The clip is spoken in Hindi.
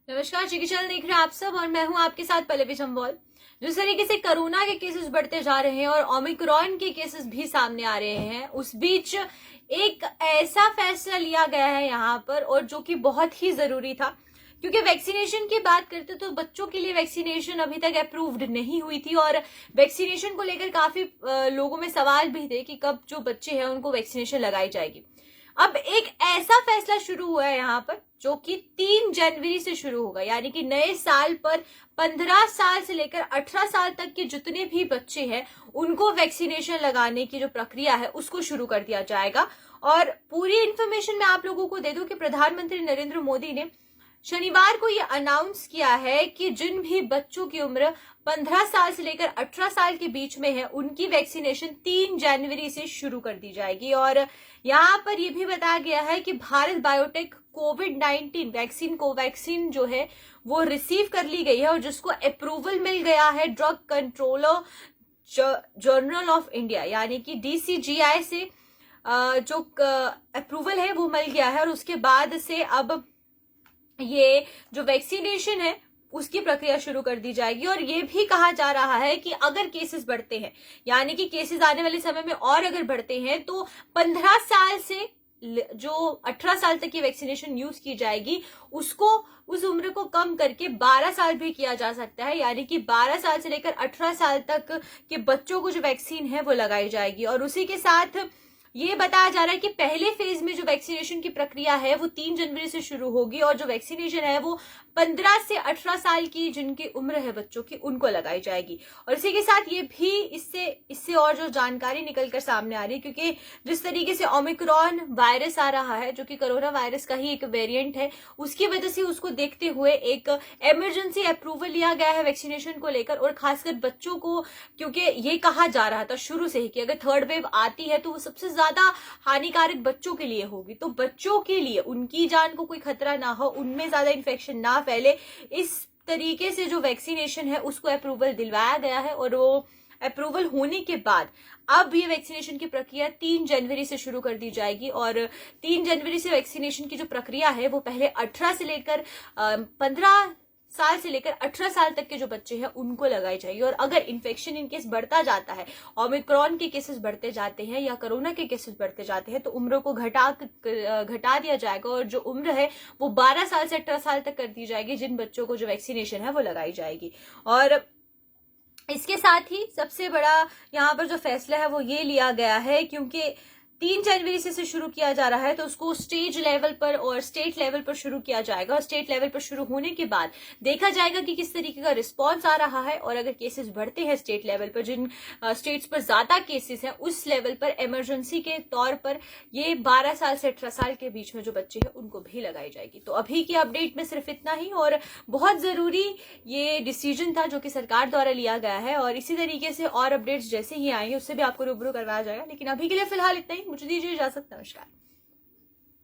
नमस्कार, चिकित्सा देख रहे हैं आप सब और मैं हूं आपके साथ पल्लवी जम्वाल। जिस तरीके से कोरोना के केसेस बढ़ते जा रहे हैं और ओमिक्रॉन के केसेस भी सामने आ रहे हैं, उस बीच एक ऐसा फैसला लिया गया है यहाँ पर और जो कि बहुत ही जरूरी था, क्योंकि वैक्सीनेशन की बात करते तो बच्चों के लिए वैक्सीनेशन अभी तक अप्रूव्ड नहीं हुई थी और वैक्सीनेशन को लेकर काफी लोगों में सवाल भी थे कि कब जो बच्चे हैं उनको वैक्सीनेशन लगाई जाएगी। अब एक ऐसा फैसला शुरू हुआ है यहाँ पर जो कि 3 जनवरी से शुरू होगा, यानी कि नए साल पर 15 साल से लेकर 18 साल तक के जितने भी बच्चे हैं उनको वैक्सीनेशन लगाने की जो प्रक्रिया है उसको शुरू कर दिया जाएगा। और पूरी इंफॉर्मेशन मैं आप लोगों को दे दूं कि प्रधानमंत्री नरेंद्र मोदी ने शनिवार को ये अनाउंस किया है कि जिन भी बच्चों की उम्र 15 साल से लेकर 18 साल के बीच में है उनकी वैक्सीनेशन 3 जनवरी से शुरू कर दी जाएगी। और यहाँ पर यह भी बताया गया है कि भारत बायोटेक कोविड-19 वैक्सीन कोवैक्सीन जो है वो रिसीव कर ली गई है और जिसको अप्रूवल मिल गया है drug controller journal of India यानी कि DCGI से जो अप्रूवल है वो मिल गया है। और उसके बाद से अब ये जो वैक्सीनेशन है उसकी प्रक्रिया शुरू कर दी जाएगी। और ये भी कहा जा रहा है कि अगर केसेस बढ़ते हैं, यानी कि केसेस आने वाले समय में और अगर बढ़ते हैं, तो 15 साल से जो 18 साल तक की वैक्सीनेशन यूज की जाएगी उसको उस उम्र को कम करके 12 साल भी किया जा सकता है, यानी कि 12 साल से लेकर 18 साल तक के बच्चों को जो वैक्सीन है वो लगाई जाएगी। और उसी के साथ ये बताया जा रहा है कि पहले फेज में जो वैक्सीनेशन की प्रक्रिया है वो 3 जनवरी से शुरू होगी और जो वैक्सीनेशन है वो 15 से 18 साल की जिनकी उम्र है बच्चों की उनको लगाई जाएगी। और इसी के साथ ये भी इससे और जो जानकारी निकलकर सामने आ रही है, क्योंकि जिस तरीके से ओमिक्रॉन वायरस आ रहा है जो कि कोरोना वायरस का ही एक वेरिएंट है, उसकी वजह से उसको देखते हुए एक इमरजेंसी अप्रूवल लिया गया है वैक्सीनेशन को लेकर। और खासकर बच्चों को, क्योंकि ये कहा जा रहा था शुरू से ही कि अगर थर्ड वेव आती है तो वो सबसे ज्यादा हानिकारक बच्चों के लिए होगी, तो बच्चों के लिए उनकी जान को कोई खतरा ना हो, उनमें ज्यादा इन्फेक्शन ना फैले, इस तरीके से जो वैक्सीनेशन है उसको अप्रूवल दिलवाया गया है। और वो अप्रूवल होने के बाद अब ये वैक्सीनेशन की प्रक्रिया 3 जनवरी से शुरू कर दी जाएगी। और 3 जनवरी से वैक्सीनेशन की जो प्रक्रिया है वो पहले 18 से लेकर 15 साल से लेकर 18 साल तक के जो बच्चे हैं उनको लगाई जाएगी। और अगर इन्फेक्शन इनकेस बढ़ता जाता है, ओमिक्रॉन के केसेस बढ़ते जाते हैं या कोरोना के केसेस बढ़ते जाते हैं, तो उम्र को घटा दिया जाएगा और जो उम्र है वो 12 साल से 18 साल तक कर दी जाएगी जिन बच्चों को जो वैक्सीनेशन है वो लगाई जाएगी। और इसके साथ ही सबसे बड़ा यहाँ पर जो फैसला है वो ये लिया गया है, क्योंकि 3 जनवरी से शुरू किया जा रहा है तो उसको स्टेज लेवल पर और स्टेट लेवल पर शुरू किया जाएगा। और स्टेट लेवल पर शुरू होने के बाद देखा जाएगा कि किस तरीके का रिस्पांस आ रहा है। और अगर केसेस बढ़ते हैं स्टेट लेवल पर, जिन स्टेट्स पर ज्यादा केसेस हैं, उस लेवल पर इमरजेंसी के तौर पर ये 12 साल से 18 साल के बीच में जो बच्चे हैं उनको भी लगाई जाएगी। तो अभी की अपडेट में सिर्फ इतना ही, और बहुत जरूरी ये डिसीजन था जो कि सरकार द्वारा लिया गया है। और इसी तरीके से और अपडेट्स जैसे ही आएंगे उससे भी आपको रूबरू करवाया जाएगा, लेकिन अभी के लिए फिलहाल इतना ही। मुझे दीजिए इजाजत। नमस्कार।